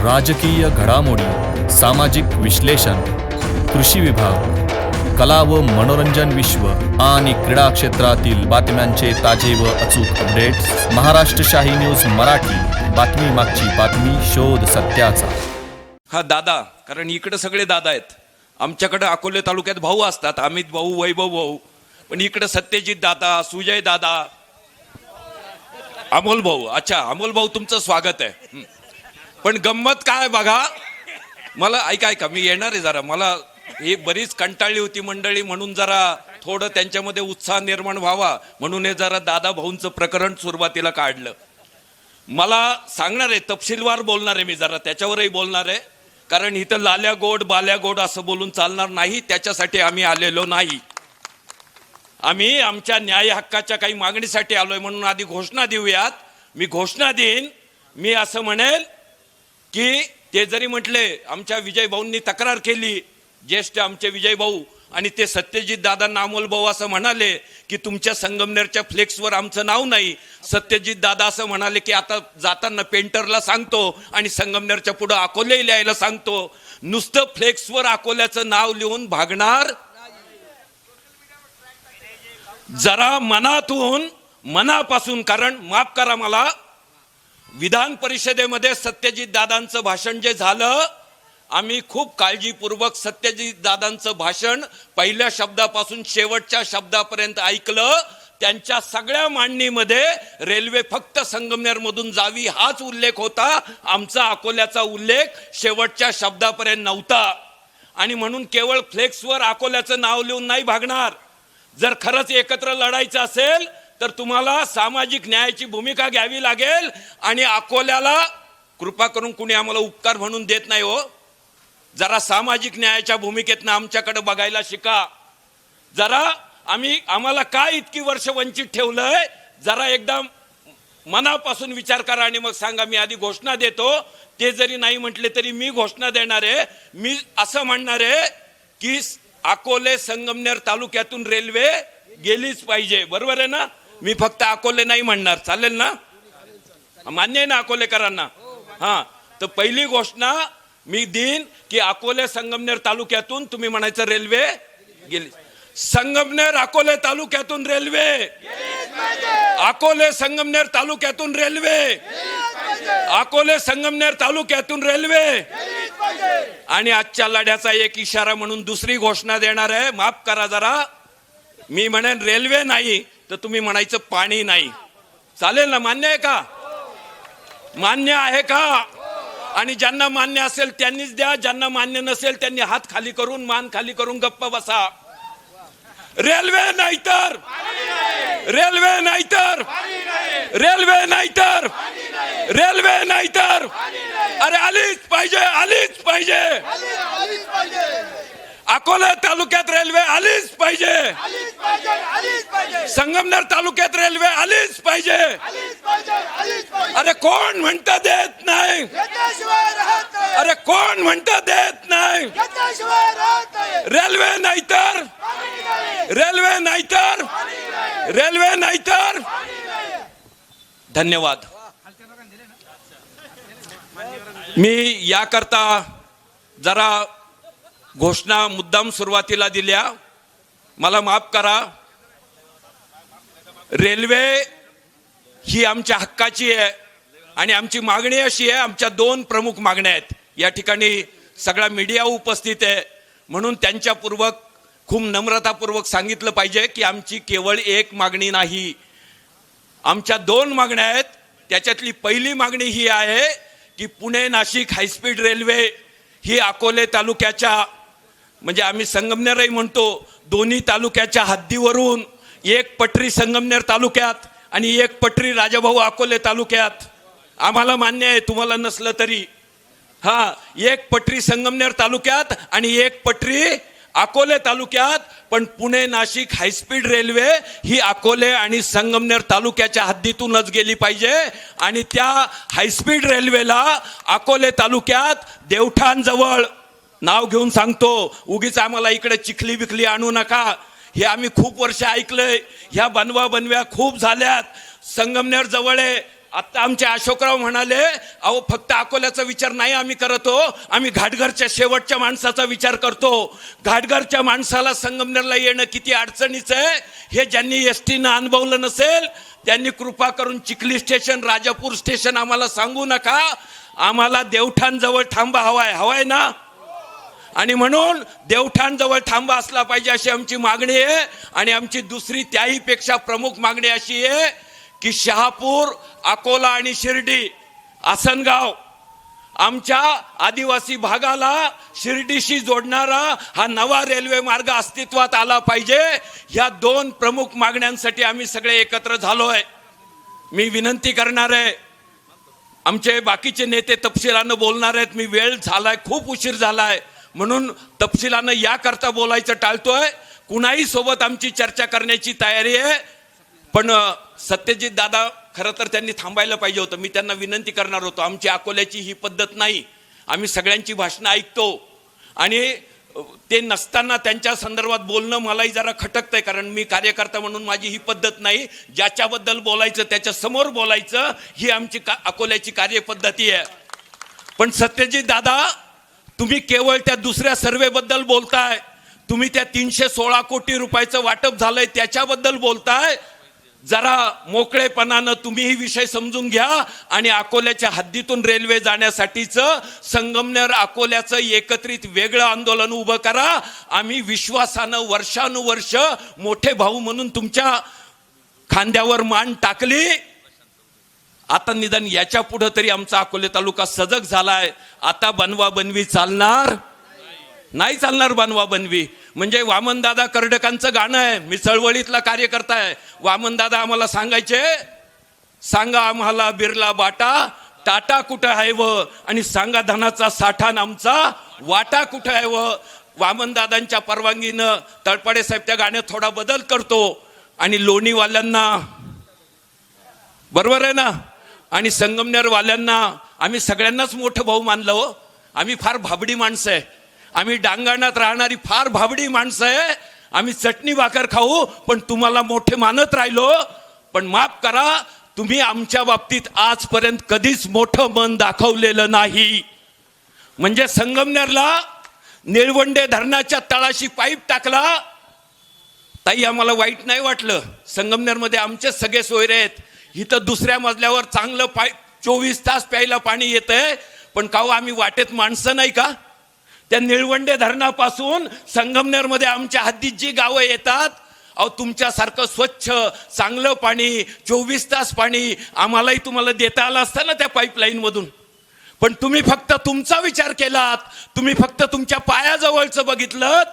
राजकीय घडामोडी, सामाजिक विश्लेषण, कृषी विभाग, कला व मनोरंजन विश्व आणि क्रीडा क्षेत्रातील बातम्यांचे ताजे व अचूक अपडेट्स महाराष्ट्र शाही न्यूज मराठी. बातमी मागची बातमी, शोध सत्याचा. हा दादा, कारण इकडे सगळे दादा आहेत. आमच्याकडे अकोले तालुक्यात भाऊ असतात, अमित भाऊ, वैभव भाऊ, पण इकडे सत्यजित दादा, सुजय दादा, अमोल भाऊ. अच्छा, अमोल भाऊ तुमचं स्वागत आहे. पण गंमत काय बघा, मला ऐका मी येणार आहे जरा. मला ही बरीच कंटाळली होती मंडळी, म्हणून जरा थोडं त्यांच्यामध्ये उत्साह निर्माण व्हावा म्हणून हे जरा दादा भाऊंचं प्रकरण सुरुवातीला काढलं. मला सांगणार आहे, तपशीलवार बोलणार आहे मी, जरा त्याच्यावरही बोलणार आहे. कारण इथं लाल्या गोड बाल्या गोड असं बोलून चालणार नाही. त्याच्यासाठी आम्ही आलेलो नाही. आम्ही आमच्या न्याय हक्काच्या काही मागणीसाठी आलोय. म्हणून आधी घोषणा देऊयात. मी घोषणा देईन. मी असं म्हणेल की ते जरी म्हटले, आमच्या विजय भाऊंनी तक्रार केली, ज्येष्ठ आमचे विजय भाऊ, आणि ते सत्यजित दादांना अमोल भाऊ असं म्हणाले की तुमच्या संगमनेरच्या फ्लेक्सवर आमचं नाव नाही. सत्यजित दादा असं म्हणाले की आता जाताना पेंटरला सांगतो आणि संगमनेरच्या पुढे अकोले लिहायला सांगतो. नुसतं फ्लेक्सवर अकोल्याचं नाव लिहून भागणार. जरा मनातून, मनापासून, कारण माफ करा मला, विधान परिषदेमध्ये सत्यजित दादांचं भाषण जे झालं, आम्ही खूप काळजीपूर्वक सत्यजित दादांचं भाषण पहिल्या शब्दापासून शेवटच्या शब्दापर्यंत ऐकलं. त्यांच्या सगळ्या मांडणीमध्ये रेल्वे फक्त संगमनेर मधून जावी हाच उल्लेख होता. आमचा अकोल्याचा उल्लेख शेवटच्या शब्दापर्यंत नव्हता. आणि म्हणून केवळ फ्लेक्सवर अकोल्याचं नाव लिहून नाही भागणार. जर खरंच एकत्र लढायचं असेल तर तुम्हाला सामाजिक न्यायाची भूमिका घ्यावी लागेल. आणि अकोल्याला कृपा करून कुणी आम्हाला उपकार म्हणून देत नाही हो. जरा सामाजिक न्यायाच्या भूमिकेतनं आमच्याकडे बघायला शिका. जरा आम्हाला काय इतकी वर्ष वंचित ठेवलंय, जरा एकदा मनापासून विचार करा आणि मग सांगा. मी आधी घोषणा देतो. ते जरी नाही म्हटले तरी मी घोषणा देणार आहे. मी असं म्हणणार आहे की अकोले संगमनेर तालुक्यातून रेल्वे गेलीच पाहिजे. बरोबर आहे ना? मी फक्त अकोले नाही म्हणणार. चालेल ना? मान्य आहे ना अकोलेकरांना? हा, तर पहिली घोषणा मी देईन की अकोले संगमनेर तालुक्यातून तुम्ही म्हणायचं रेल्वे गेली. संगमनेर अकोले तालुक्यातून रेल्वे, अकोले संगमनेर तालुक्यातून रेल्वे, अकोले संगमनेर तालुक्यातून रेल्वे. आणि आजच्या लढ्याचा एक इशारा म्हणून दुसरी घोषणा देणार आहे. माफ करा जरा, मी म्हणेन रेल्वे नाही तर तुम्ही म्हणायचं पाणी नाही. चालेल ना? मान्य आहे का? मान्य आहे का? आणि ज्यांना मान्य असेल त्यांनीच द्या, ज्यांना मान्य नसेल त्यांनी हात खाली करून, मान खाली करून गप्प बसा. रेल्वे नाही तर, रेल्वे नाही तर, रेल्वे नाही तर, रेल्वे नाही तर, अरे आलीच पाहिजे, आलीच पाहिजे. अकोला तालुक्यात रेल्वे आलीच पाहिजे. संगमनेर तालुक्यात रेल्वे आलीच पाहिजे. अरे कोण म्हणतं देत नाही? अरे कोण म्हणतं देत नाही? रेल्वे नाही तर, रेल्वे नाही तर, रेल्वे नाही तर. धन्यवाद. मी याकरता जरा घोषणा मुद्दाम सुरुवातीला दिल्या. मला माफ करा. रेल्वे ही आमच्या हक्काची आहे आणि आमची मागणी अशी आहे. आमच्या दोन प्रमुख मागण्या आहेत. या ठिकाणी सगळा मीडिया उपस्थित आहे म्हणून त्यांच्यापूर्वक खूप नम्रतापूर्वक सांगितलं पाहिजे की आमची केवळ एक मागणी नाही, आमच्या दोन मागण्या आहेत. त्याच्यातली पहिली मागणी ही आहे की पुणे नाशिक हायस्पीड रेल्वे ही अकोले तालुक्याच्या, म्हणजे आम्ही संगमनेरही म्हणतो, दोन्ही तालुक्याच्या हद्दीवरून एक पटरी संगमनेर तालुक्यात आणि एक पटरी राजाभाऊ अकोले तालुक्यात. आम्हाला मान्य आहे, तुम्हाला नसलं तरी. हा, एक पटरी संगमनेर तालुक्यात आणि एक पटरी अकोले तालुक्यात. पण पुणे नाशिक हायस्पीड रेल्वे ही अकोले आणि संगमनेर तालुक्याच्या हद्दीतूनच गेली पाहिजे. आणि त्या हायस्पीड रेल्वेला अकोले तालुक्यात देवठाणजवळ, नाव घेऊन सांगतो, उगीच आम्हाला इकडे चिखली बिखली आणू नका. हे आम्ही खूप वर्ष ऐकलंय. ह्या बनव्या खूप झाल्यात. संगमनेर जवळ आहे, आता आमचे अशोकराव म्हणाले, अहो फक्त अकोल्याचा विचार नाही आम्ही करतो, आम्ही घाटघरच्या शेवटच्या माणसाचा विचार करतो. घाटघरच्या माणसाला संगमनेरला येणं किती अडचणीचं आहे हे ज्यांनी एसटीनं अनुभवलं नसेल त्यांनी कृपा करून चिखली स्टेशन, राजापूर स्टेशन आम्हाला सांगू नका. आम्हाला देवठाण जवळ थांबा हवाय ना, आणि म्हणून देवठाण जवळ थांबा असला पाहिजे अशी आमची मागणी आहे. आणि आमची दुसरी त्याही पेक्षा प्रमुख मागणी अशी आहे की शहापूर, अकोला आणि शिर्डी, आसनगाव आमच्या आदिवासी भागाला शिर्डीशी जोडणारा हा नवा रेल्वे मार्ग अस्तित्वात आला पाहिजे. ह्या दोन प्रमुख मागण्यांसाठी आम्ही सगळे एकत्र झालोय. मी विनंती करणार आहे, आमचे बाकीचे नेते तपशिलानं बोलणार आहेत. मी वेळ झालाय, खूप उशीर झालाय, म्हणून तपशिलानं याकरता बोलायचं टाळतोय. कुणाही सोबत आमची चर्चा करण्याची तयारी आहे. पण सत्यजित दादा खरं तर त्यांनी थांबायला पाहिजे होतं. मी त्यांना विनंती करणार होतो. आमची अकोल्याची ही पद्धत नाही. आम्ही सगळ्यांची भाषणं ऐकतो आणि ते नसताना त्यांच्या संदर्भात बोलणं मलाही जरा खटकतंय, कारण मी कार्यकर्ता म्हणून माझी ही पद्धत नाही. ज्याच्याबद्दल बोलायचं त्याच्या समोर बोलायचं ही आमची अकोल्याची कार्यपद्धती आहे. पण सत्यजित दादा, तुम्ही केवळ त्या दुसऱ्या सर्वेबद्दल बोलताय, तुम्ही त्या 316 कोटी रुपयाचं वाटप झालंय त्याच्याबद्दल बोलताय. जरा मोकळेपणानं तुम्ही ही विषय समजून घ्या आणि अकोल्याच्या हद्दीतून रेल्वे जाण्यासाठीचं संगमनेर अकोल्याचं एकत्रित वेगळं आंदोलन उभं करा. आम्ही विश्वासानं वर्षानुवर्ष मोठे भाऊ म्हणून तुमच्या खांद्यावर मान टाकली. आता निदान याच्या पुढे तरी आमचा अकोले तालुका सजग झालाय. आता बनवा बनवी चालणार नाही, चालणार बनवा बनवी. म्हणजे वामनदादा कर्डकांचं गाणं आहे, मी चळवळीतला कार्यकर्ता आहे. वामनदादा आम्हाला सांगायचे, सांगा आम्हाला बिर्ला बाटा, टाटा कुठं आहे व, आणि सांगा धनाचा साठा आमचा वाटा कुठं आहे व. वामनदादांच्या परवानगीनं तळपाडे साहेब त्या गाण्यात थोडा बदल करतो आणि लोणीवाल्यांना, बरोबर आहे ना, आणि संगमनेरवाल्यांना आम्ही सगळ्यांनाच मोठं भाऊ मानलं हो. आम्ही फार भाबडी माणसं आहे, आम्ही डांगाणात राहणारी फार भाबडी माणसं आहे. आम्ही चटणी भाकर खाऊ पण तुम्हाला मोठे मानत राहिलो. पण माफ करा, तुम्ही आमच्या बाबतीत आजपर्यंत कधीच मोठं मन दाखवलेलं नाही. म्हणजे संगमनेरला निळवंडे धरणाच्या तळाशी पाईप टाकला, ताई आम्हाला वाईट नाही वाटलं. संगमनेरमध्ये आमचे सगळे सोयरे आहेत. इथं दुसऱ्या मजल्यावर चांगलं 24 तास प्यायला पाणी येतंय. पण का आम्ही वाटेत माणसं नाही का? त्या निळवंडे धरणापासून संगमनेरमध्ये आमच्या हद्दीत जी गावं येतात, अहो तुमच्यासारखं स्वच्छ चांगलं पाणी 24 तास पाणी आम्हालाही तुम्हाला देता आलं असतं ना त्या पाईपलाईन मधून. पण तुम्ही फक्त तुमचा विचार केलात, तुम्ही फक्त तुमच्या पायाजवळचं बघितलं.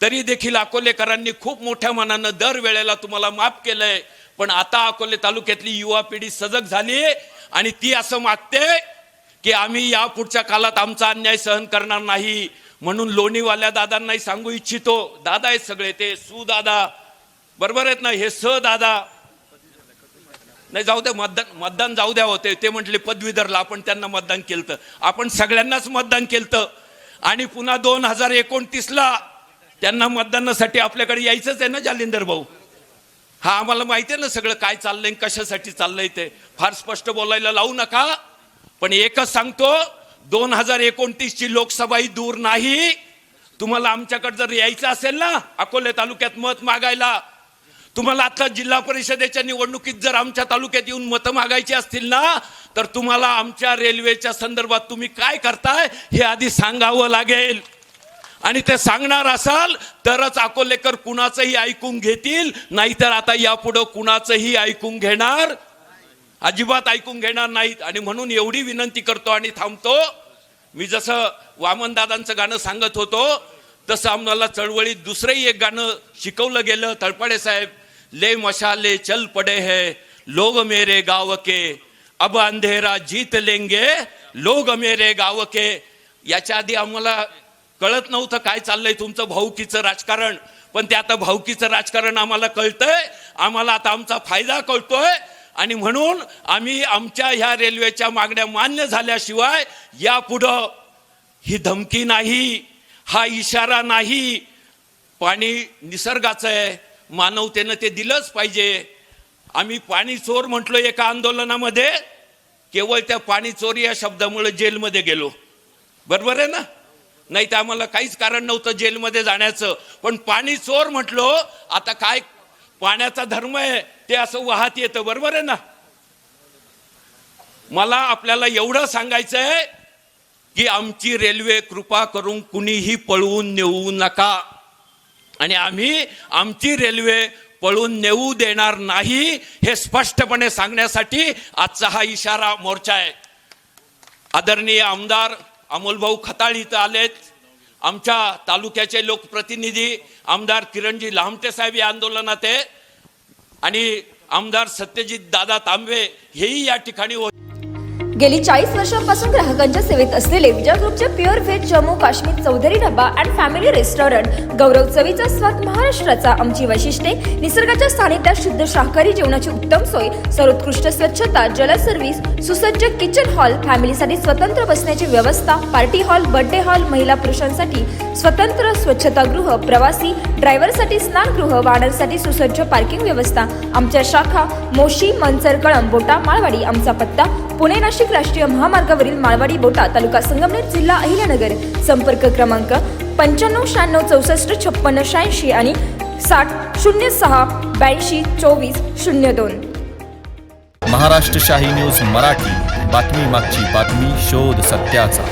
तरी देखील अकोलेकरांनी खूप मोठ्या मनानं दर वेळेला तुम्हाला माफ केलंय. पण आता अकोले तालुक्यातली युवा पिढी सजग झाली आणि ती असं मागते की आम्ही या पुढच्या काळात आमचा अन्याय सहन करणार नाही. म्हणून लोणीवाल्या दादांनाही सांगू इच्छितो, दादा आहेत सगळे, ते सुदादा बरोबर आहेत ना, हे स दादा नाही, जाऊ द्या, मतदान जाऊ द्या होते. ते म्हटले पदवीधरला आपण त्यांना मतदान केलं, आपण सगळ्यांनाच मतदान केलं. आणि पुन्हा 2029ला त्यांना मतदानासाठी आपल्याकडे यायचंच आहे ना जालिंदर भाऊ. हा आम्हाला माहिती आहे ना सगळं काय चाललंय, कशासाठी चाललंय ते. फार स्पष्ट बोलायला लावू नका. पण एकच सांगतो, 2029 ची लोकसभा ही दूर नाही. तुम्हाला आमच्याकडे जर यायचं असेल ना अकोले तालुक्यात मत मागायला, तुम्हाला आता जिल्हा परिषदेच्या निवडणुकीत जर आमच्या तालुक्यात येऊन मतं मागायची असतील ना, तर तुम्हाला आमच्या रेल्वेच्या संदर्भात तुम्ही काय करताय हे आधी सांगावं लागेल. आणि ते सांगणार असाल तरच अकोलेकर कुणाचंही ऐकून घेतील, नाहीतर आता यापुढं कुणाचंही ऐकून घेणार, अजिबात ऐकून घेणार नाहीत. आणि म्हणून एवढी विनंती करतो आणि थांबतो. मी जसं वामनदादांचं गाणं सांगत होतो तसं आम्हाला चळवळीत दुसरंही एक गाणं शिकवलं गेलं. तळपाडे साहेब, ले मशाले चल पडे है लोग मेरे गाव के, अब अंधेरा जीत लेंगे लोग मेरे गाव के. याच्या आधी आम्हाला कळत नव्हतं काय चाललंय तुमचं भाऊकीचं राजकारण. पण ते आता भाऊकीचं राजकारण आम्हाला कळतंय, आम्हाला आता आमचा फायदा कळतोय. आणि म्हणून आम्ही आमच्या ह्या रेल्वेच्या मागण्या मान्य झाल्याशिवाय यापुढं ही धमकी नाही, हा इशारा नाही. पाणी निसर्गाचं आहे, मानवतेनं ते दिलंच पाहिजे. आम्ही पाणी चोर म्हटलो एका आंदोलनामध्ये, केवळ त्या पाणी चोर या शब्दामुळे जेलमध्ये गेलो. बरोबर आहे ना? नाही तर आम्हाला काहीच कारण नव्हतं जेलमध्ये जाण्याचं, पण पाणी चोर म्हटलो. आता काय पाण्याचा धर्म आहे ते असं वाहत येतं. बरोबर आहे ना? मला आपल्याला एवढं सांगायचं आहे की आमची रेल्वे कृपा करून कुणीही पळवून नेऊ नका, आणि आम्ही आमची रेल्वे पळून नेऊ देणार नाही हे स्पष्टपणे सांगण्यासाठी आजचा हा इशारा मोर्चा आहे. आदरणीय आमदार अमोलभाऊ खताळ इथं आलेत, आमच्या तालुक्याचे लोकप्रतिनिधी आमदार किरणजी लामटे साहेब या आंदोलनात आहे, आणि आमदार सत्यजित दादा तांबे हेही या ठिकाणी होते. गेली 40 वर्षांपासून ग्राहकांच्या सेवेत असलेले विजय ग्रुपचे प्युअर व्हेज जम्मू काश्मीर चौधरी डब्बा अँड फॅमिली रेस्टॉरंट गौरव चवीचा स्वाद महाराष्ट्राचा. आमची वैशिष्ट्ये निसर्गाच्या सानिध्यात शुद्ध शाकाहारी जेवणाची उत्तम सोय, सर्वोत्कृष्ट स्वच्छता, जल सर्व्हिस, सुसज्ज किचन हॉल, फॅमिलीसाठी स्वतंत्र बसण्याची व्यवस्था, पार्टी हॉल, बर्थडे हॉल, महिला पुरुषांसाठी स्वतंत्र स्वच्छतागृह, प्रवासी ड्रायव्हरसाठी स्नानगृह, वाहनांसाठी सुसज्ज पार्किंग व्यवस्था. आमच्या शाखा मोशी, मनसर, कळंब, बोटा, माळवाडी. आमचा पत्ता पुणे नाशिक राष्ट्रीय महामार्गावरील माळवाडी बोटा, तालुका संगमनेर, जिल्हा अहिल्यानगर. संपर्क क्रमांक 95 96 64 56 86 आणि 60 06 82 24 02. महाराष्ट्र शाही न्यूज मराठी, बातमी मागची बातमी, शोध सत्याचा.